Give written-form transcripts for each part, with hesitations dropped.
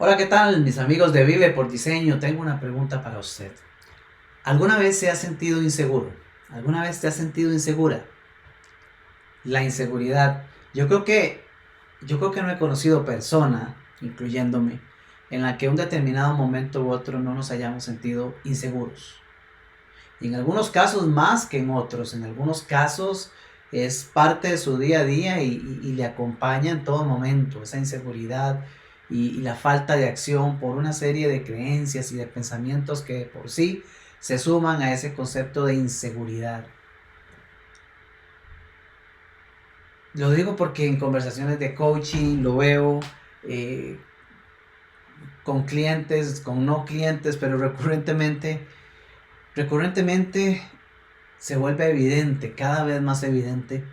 Hola, ¿qué tal, mis amigos de Vive por Diseño? Tengo una pregunta para usted. ¿Alguna vez se ha sentido inseguro? ¿Alguna vez te has sentido insegura? La inseguridad. Yo creo que, yo creo que no he conocido persona, incluyéndome, en la que un determinado momento u otro no nos hayamos sentido inseguros. Y en algunos casos más que en otros. En algunos casos es parte de su día a día y le acompaña en todo momento esa inseguridad y la falta de acción por una serie de creencias y de pensamientos que por sí se suman a ese concepto de inseguridad. Lo digo porque en conversaciones de coaching lo veo, eh, con clientes, con no clientes, pero recurrentemente se vuelve evidente, cada vez más evidente,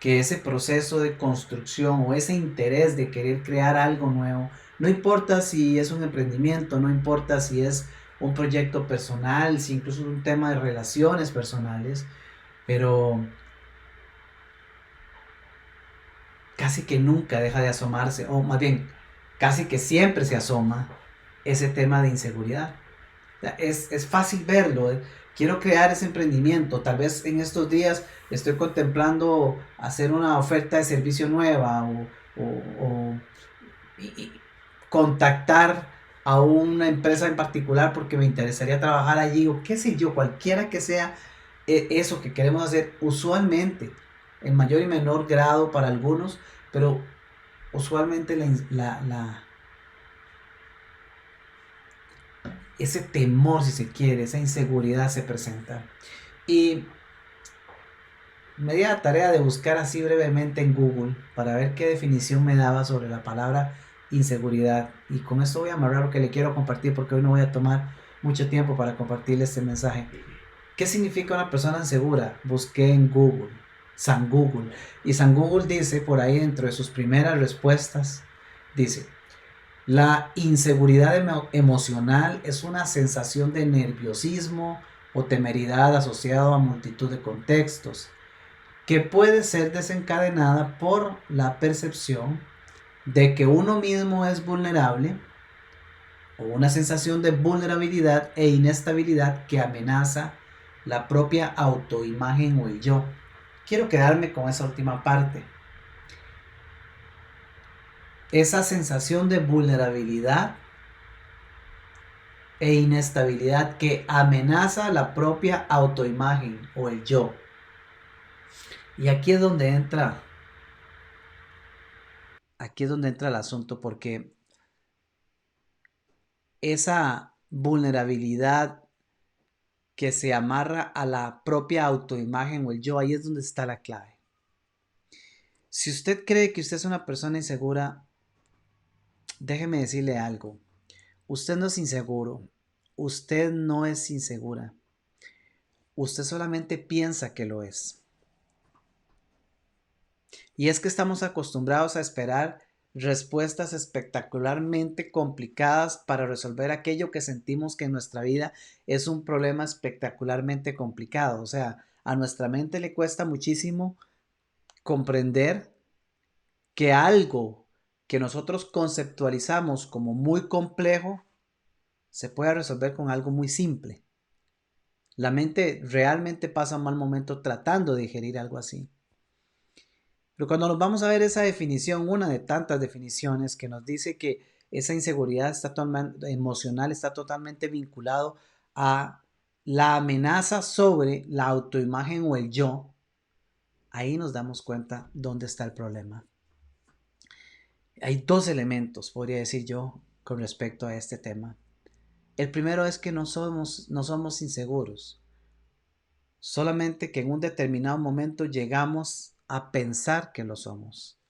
que ese proceso de construcción o ese interés de querer crear algo nuevo, no importa si es un emprendimiento, no importa si es un proyecto personal, si incluso es un tema de relaciones personales, pero casi que nunca deja de asomarse, o más bien, casi que siempre se asoma ese tema de inseguridad. Es fácil verlo. Quiero crear ese emprendimiento. Tal vez en estos días estoy contemplando hacer una oferta de servicio nueva o y contactar a una empresa en particular porque me interesaría trabajar allí o qué sé yo, cualquiera que sea eso que queremos hacer, usualmente en mayor y menor grado para algunos, pero usualmente ese temor, si se quiere, esa inseguridad se presenta. Y me di a la tarea de buscar así brevemente en Google para ver qué definición me daba sobre la palabra inseguridad. Y con esto voy a amarrar lo que le quiero compartir porque hoy no voy a tomar mucho tiempo para compartirle este mensaje. ¿Qué significa una persona insegura? Busqué en Google, San Google. Y San Google dice por ahí dentro de sus primeras respuestas, dice, la inseguridad emocional es una sensación de nerviosismo o temeridad asociado a multitud de contextos que puede ser desencadenada por la percepción de que uno mismo es vulnerable o una sensación de vulnerabilidad e inestabilidad que amenaza la propia autoimagen o el yo. Quiero quedarme con esa última parte. Esa sensación de vulnerabilidad e inestabilidad que amenaza la propia autoimagen o el yo. Y aquí es donde entra el asunto porque esa vulnerabilidad que se amarra a la propia autoimagen o el yo, ahí es donde está la clave. Si usted cree que usted es una persona insegura, déjeme decirle algo. Usted no es inseguro. Usted no es insegura. Usted solamente piensa que lo es. Y es que estamos acostumbrados a esperar respuestas espectacularmente complicadas para resolver aquello que sentimos que en nuestra vida es un problema espectacularmente complicado. O sea, a nuestra mente le cuesta muchísimo comprender que algo que nosotros conceptualizamos como muy complejo se puede resolver con algo muy simple. La mente realmente pasa un mal momento tratando de digerir algo así. Pero cuando nos vamos a ver esa definición, una de tantas definiciones que nos dice que esa inseguridad emocional está totalmente vinculado a la amenaza sobre la autoimagen o el yo, ahí nos damos cuenta dónde está el problema. Hay dos elementos, podría decir yo, con respecto a este tema. El primero es que no somos inseguros, solamente que en un determinado momento llegamos a pensar que lo somos.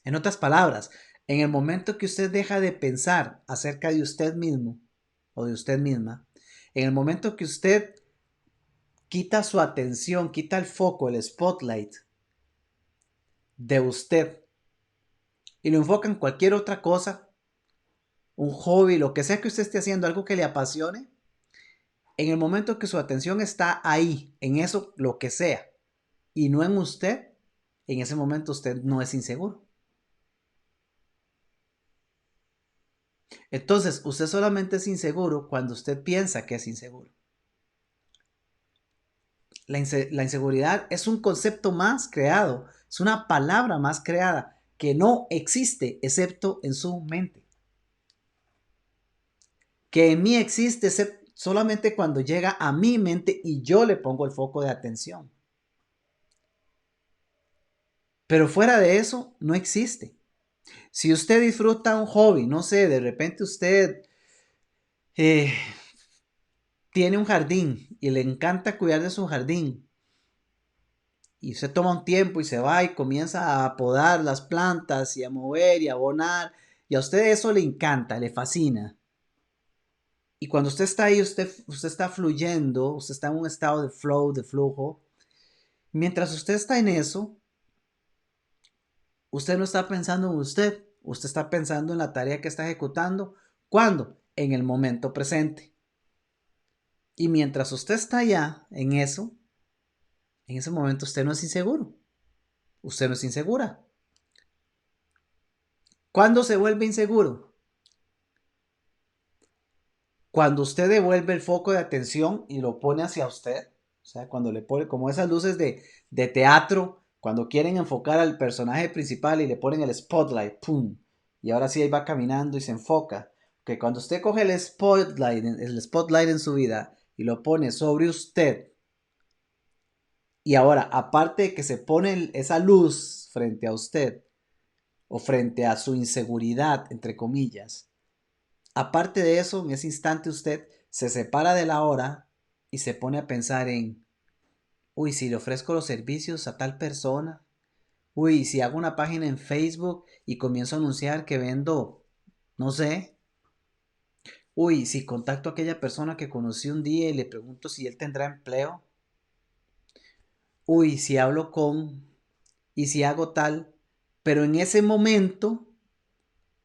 En otras palabras, en el momento que usted deja de pensar acerca de usted mismo o de usted misma, en el momento que usted quita su atención, quita el foco, el spotlight de usted y lo enfoca en cualquier otra cosa, un hobby, lo que sea que usted esté haciendo, algo que le apasione, en el momento que su atención está ahí, en eso, lo que sea, y no en usted, en ese momento usted no es inseguro. Entonces, usted solamente es inseguro cuando usted piensa que es inseguro. La inseguridad es un concepto más creado, es una palabra más creada que no existe excepto en su mente. Que en mí existe solamente cuando llega a mi mente y yo le pongo el foco de atención. Pero fuera de eso, no existe. Si usted disfruta un hobby, no sé, de repente usted eh, tiene un jardín y le encanta cuidar de su jardín, y usted toma un tiempo y se va y comienza a podar las plantas y a mover y a abonar, y a usted eso le encanta, le fascina. Y cuando usted está ahí, usted está fluyendo, usted está en un estado de flow, de flujo. Mientras usted está en eso, usted no está pensando en usted está pensando en la tarea que está ejecutando. ¿Cuándo? En el momento presente. Y mientras usted está allá, en ese momento usted no es inseguro. Usted no es insegura. ¿Cuándo se vuelve inseguro? Cuando usted devuelve el foco de atención y lo pone hacia usted. O sea, cuando le pone como esas luces de teatro, cuando quieren enfocar al personaje principal y le ponen el spotlight, ¡pum! Y ahora sí ahí va caminando y se enfoca. Que cuando usted coge el spotlight en su vida y lo pone sobre usted, y ahora, aparte de que se pone esa luz frente a usted, o frente a su inseguridad, entre comillas, aparte de eso, en ese instante usted se separa de la hora y se pone a pensar en, uy, si le ofrezco los servicios a tal persona, uy, si hago una página en Facebook y comienzo a anunciar que vendo, no sé, uy, si contacto a aquella persona que conocí un día y le pregunto si él tendrá empleo, uy, si hablo con, y si hago tal, pero en ese momento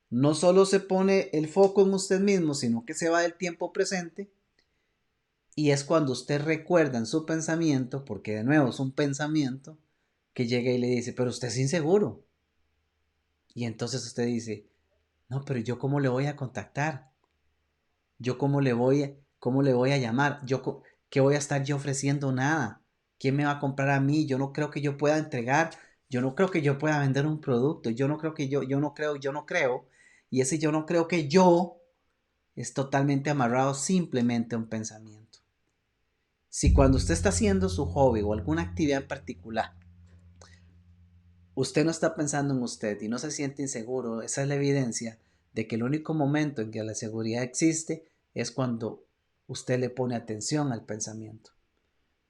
no solo se pone el foco en usted mismo, sino que se va del tiempo presente. Y es cuando usted recuerda en su pensamiento, porque de nuevo es un pensamiento, que llega y le dice, pero usted es inseguro. Y entonces usted dice, no, pero yo cómo le voy a contactar, yo cómo le voy a llamar, qué voy a estar yo ofreciendo nada, quién me va a comprar a mí, yo no creo que yo pueda entregar, yo no creo que yo pueda vender un producto, yo no creo que yo no creo, y ese yo no creo que yo es totalmente amarrado simplemente a un pensamiento. Si cuando usted está haciendo su hobby o alguna actividad en particular, usted no está pensando en usted y no se siente inseguro, esa es la evidencia de que el único momento en que la seguridad existe es cuando usted le pone atención al pensamiento.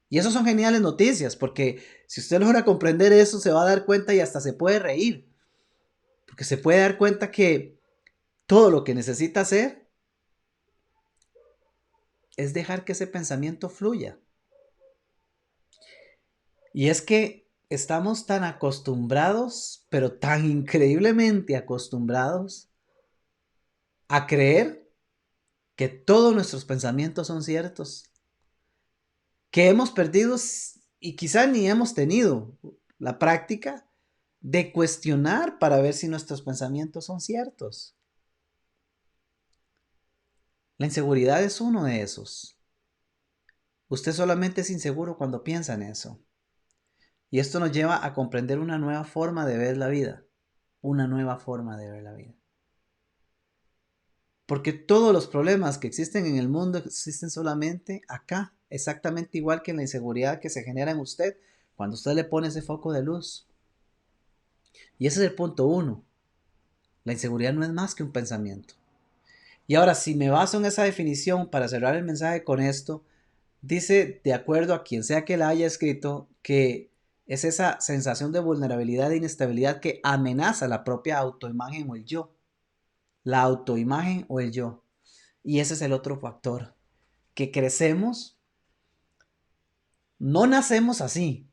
Y eso son geniales noticias, porque si usted logra comprender eso, se va a dar cuenta y hasta se puede reír, porque se puede dar cuenta que todo lo que necesita hacer es dejar que ese pensamiento fluya. Y es que estamos tan acostumbrados, pero tan increíblemente acostumbrados a creer que todos nuestros pensamientos son ciertos, que hemos perdido y quizá ni hemos tenido la práctica de cuestionar para ver si nuestros pensamientos son ciertos. La inseguridad es uno de esos. Usted solamente es inseguro cuando piensa en eso. Y esto nos lleva a comprender una nueva forma de ver la vida. Una nueva forma de ver la vida. Porque todos los problemas que existen en el mundo existen solamente acá, exactamente igual que en la inseguridad que se genera en usted cuando usted le pone ese foco de luz. Y ese es el punto uno. La inseguridad no es más que un pensamiento. Y ahora, si me baso en esa definición para cerrar el mensaje con esto, dice, de acuerdo a quien sea que la haya escrito, que es esa sensación de vulnerabilidad e inestabilidad que amenaza la propia autoimagen o el yo. La autoimagen o el yo. Y ese es el otro factor, que crecemos, no nacemos así,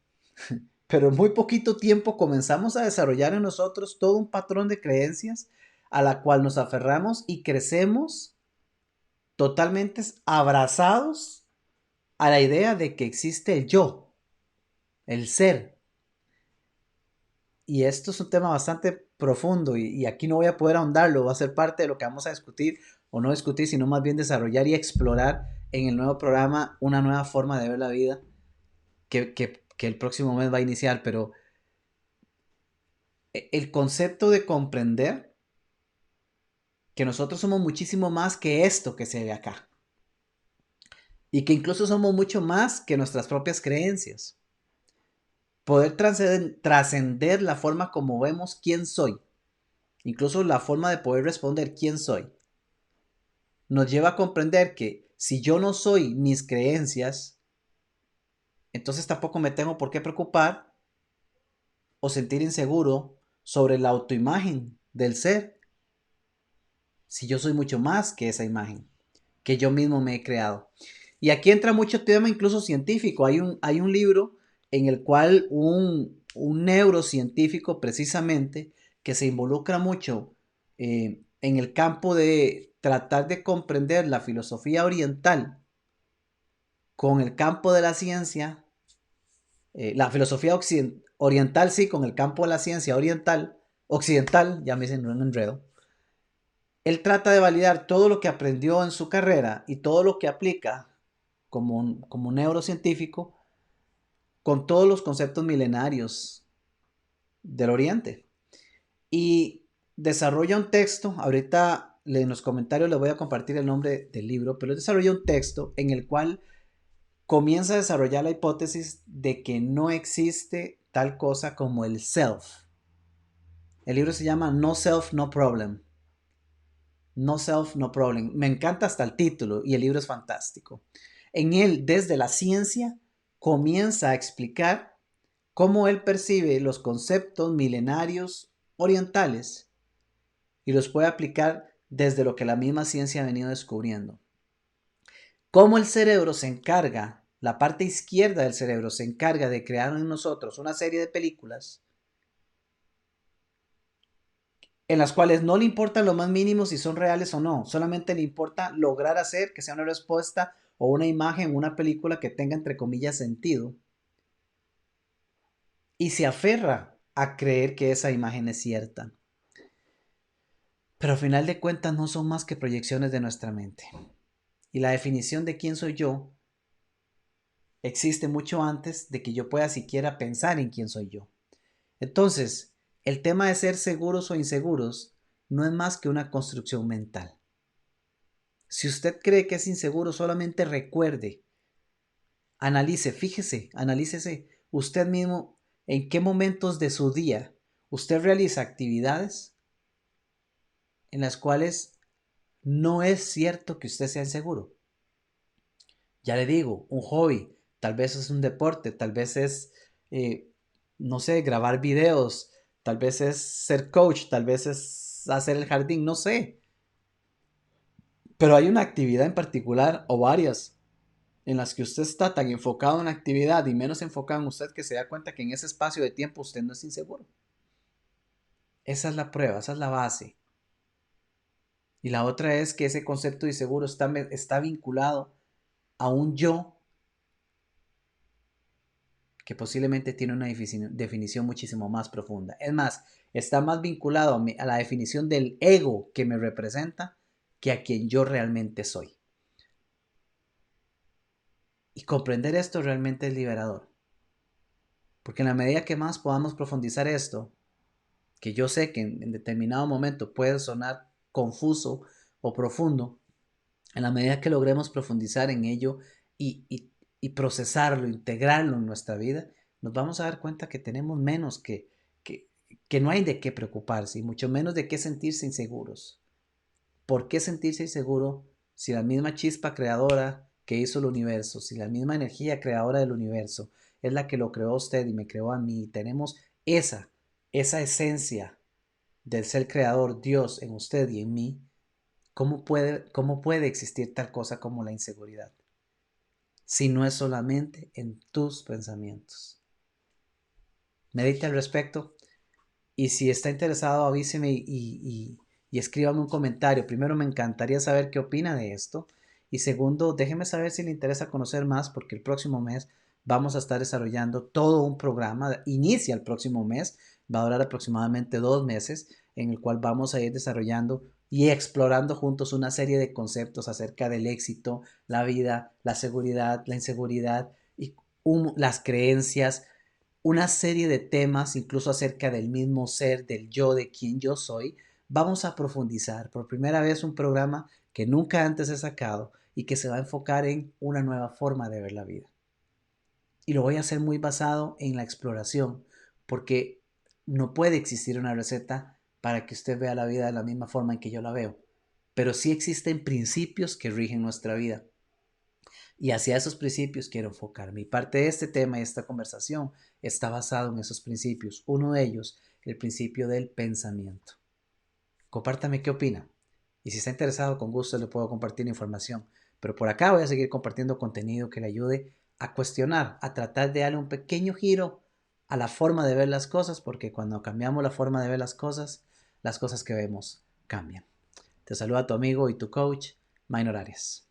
pero en muy poquito tiempo comenzamos a desarrollar en nosotros todo un patrón de creencias a la cual nos aferramos y crecemos totalmente abrazados a la idea de que existe el yo, el ser. y esto es un tema bastante profundo y aquí no voy a poder ahondarlo, va a ser parte de lo que vamos a discutir o no discutir, sino más bien desarrollar y explorar en el nuevo programa una nueva forma de ver la vida que el próximo mes va a iniciar, pero el concepto de comprender que nosotros somos muchísimo más que esto que se ve acá y que incluso somos mucho más que nuestras propias creencias. Poder trascender la forma como vemos quién soy, incluso la forma de poder responder quién soy, nos lleva a comprender que si yo no soy mis creencias, entonces tampoco me tengo por qué preocupar o sentir inseguro sobre la autoimagen del ser, si yo soy mucho más que esa imagen que yo mismo me he creado. Y aquí entra mucho tema incluso científico. Hay un libro en el cual un neurocientífico precisamente que se involucra mucho en el campo de tratar de comprender la filosofía oriental con el campo de la ciencia, la filosofía oriental sí, con el campo de la ciencia oriental, occidental, ya me dicen un enredo. Él trata de validar todo lo que aprendió en su carrera y todo lo que aplica como neurocientífico con todos los conceptos milenarios del Oriente. Y desarrolla un texto, ahorita en los comentarios les voy a compartir el nombre del libro, pero él desarrolla un texto en el cual comienza a desarrollar la hipótesis de que no existe tal cosa como el self. El libro se llama No Self, No Problem. No Self, No Problem. Me encanta hasta el título y el libro es fantástico. En él, desde la ciencia, comienza a explicar cómo él percibe los conceptos milenarios orientales y los puede aplicar desde lo que la misma ciencia ha venido descubriendo. Cómo el cerebro se encarga, la parte izquierda del cerebro se encarga de crear en nosotros una serie de películas en las cuales no le importa lo más mínimo si son reales o no, solamente le importa lograr hacer que sea una respuesta o una imagen, una película que tenga entre comillas sentido. Y se aferra a creer que esa imagen es cierta. Pero al final de cuentas no son más que proyecciones de nuestra mente. Y la definición de quién soy yo existe mucho antes de que yo pueda siquiera pensar en quién soy yo. Entonces, el tema de ser seguros o inseguros no es más que una construcción mental. Si usted cree que es inseguro, solamente recuerde, analice, fíjese, analícese usted mismo en qué momentos de su día usted realiza actividades en las cuales no es cierto que usted sea inseguro. Ya le digo, un hobby, tal vez es un deporte, tal vez es, no sé, grabar videos, tal vez es ser coach, tal vez es hacer el jardín, no sé. Pero hay una actividad en particular o varias en las que usted está tan enfocado en la actividad y menos enfocado en usted que se da cuenta que en ese espacio de tiempo usted no es inseguro. Esa es la prueba, esa es la base. Y la otra es que ese concepto de inseguro está vinculado a un yo que posiblemente tiene una definición muchísimo más profunda. Es más, está más vinculado a la definición del ego que me representa que a quien yo realmente soy. Y comprender esto realmente es liberador. Porque en la medida que más podamos profundizar esto, que yo sé que en determinado momento puede sonar confuso o profundo, en la medida que logremos profundizar en ello y procesarlo, integrarlo en nuestra vida, nos vamos a dar cuenta que tenemos menos que, que no hay de qué preocuparse y mucho menos de qué sentirse inseguros. ¿Por qué sentirse inseguro si la misma chispa creadora que hizo el universo, si la misma energía creadora del universo es la que lo creó a usted y me creó a mí, y tenemos esa esencia del ser creador Dios en usted y en mí? ¿Cómo puede existir tal cosa como la inseguridad? Si no es solamente en tus pensamientos. Medite al respecto y si está interesado avíseme y escríbame un comentario. Primero me encantaría saber qué opina de esto y segundo déjeme saber si le interesa conocer más porque el próximo mes vamos a estar desarrollando todo un programa, inicia el próximo mes Va a durar aproximadamente 2 meses, en el cual vamos a ir desarrollando y explorando juntos una serie de conceptos acerca del éxito, la vida, la seguridad, la inseguridad y las creencias, una serie de temas incluso acerca del mismo ser, del yo, de quien yo soy. Vamos a profundizar por primera vez un programa que nunca antes he sacado y que se va a enfocar en una nueva forma de ver la vida. Y lo voy a hacer muy basado en la exploración, porque no puede existir una receta para que usted vea la vida de la misma forma en que yo la veo, pero sí existen principios que rigen nuestra vida. Y hacia esos principios quiero enfocarme. Y parte de este tema y esta conversación está basado en esos principios. Uno de ellos, el principio del pensamiento. Compártame qué opina. Y si está interesado, con gusto le puedo compartir información. Pero por acá voy a seguir compartiendo contenido que le ayude a cuestionar, a tratar de darle un pequeño giro a la forma de ver las cosas, porque cuando cambiamos la forma de ver las cosas que vemos cambian. Te saluda tu amigo y tu coach, Minor Arias.